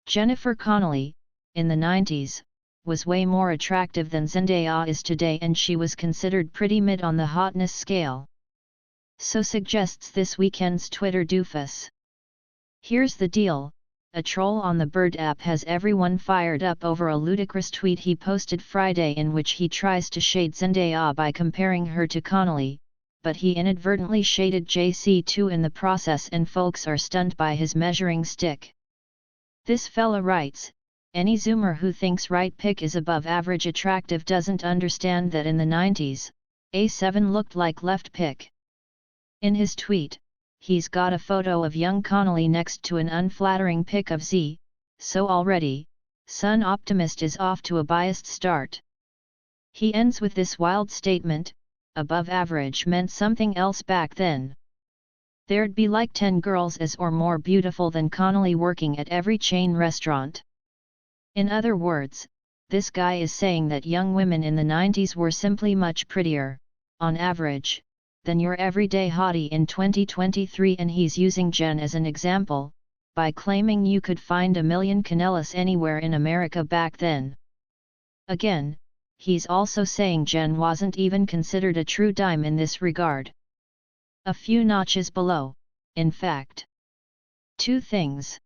Jennifer Connelly, in the 90s, was way more attractive than Zendaya is today, and she was considered pretty mid on the hotness scale. So suggests this weekend's Twitter doofus. Here's the deal, a troll on the Bird app has everyone fired up over a ludicrous tweet he posted Friday in which he tries to shade Zendaya by comparing her to Connelly, but he inadvertently shaded JC too in the process, and folks are stunned by his measuring stick. This fella writes, "Any zoomer who thinks right pick is above average attractive doesn't understand that in the 90s, A7 looked like left pick." In his tweet, he's got a photo of young Connelly next to an unflattering pic of Z, so already, son Optimist is off to a biased start. He ends with this wild statement, "Above average meant something else back then. There'd be like 10 girls as or more beautiful than Connelly working at every chain restaurant." In other words, this guy is saying that young women in the 90s were simply much prettier, on average, than your everyday hottie in 2023, and he's using Jen as an example, by claiming you could find a million Connellys anywhere in America back then. Again, he's also saying Jen wasn't even considered a true dime in this regard. A few notches below, in fact. Two things.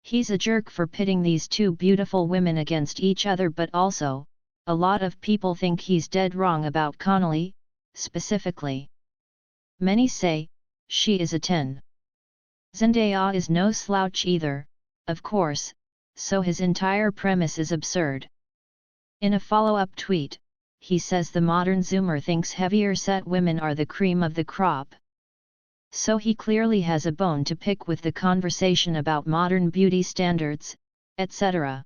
He's a jerk for pitting these two beautiful women against each other, but also, a lot of people think he's dead wrong about Connelly, specifically. Many say, she is a 10. Zendaya is no slouch either, of course, so his entire premise is absurd. In a follow-up tweet, he says the modern zoomer thinks heavier set women are the cream of the crop. So he clearly has a bone to pick with the conversation about modern beauty standards, etc.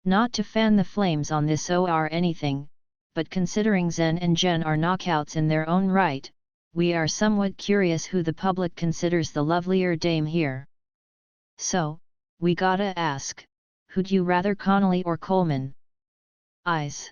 Not to fan the flames on this or anything, but considering Zen and Jen are knockouts in their own right, we are somewhat curious who the public considers the lovelier dame here. So, we gotta ask, who'd you rather, Connelly or Coleman? Eyes.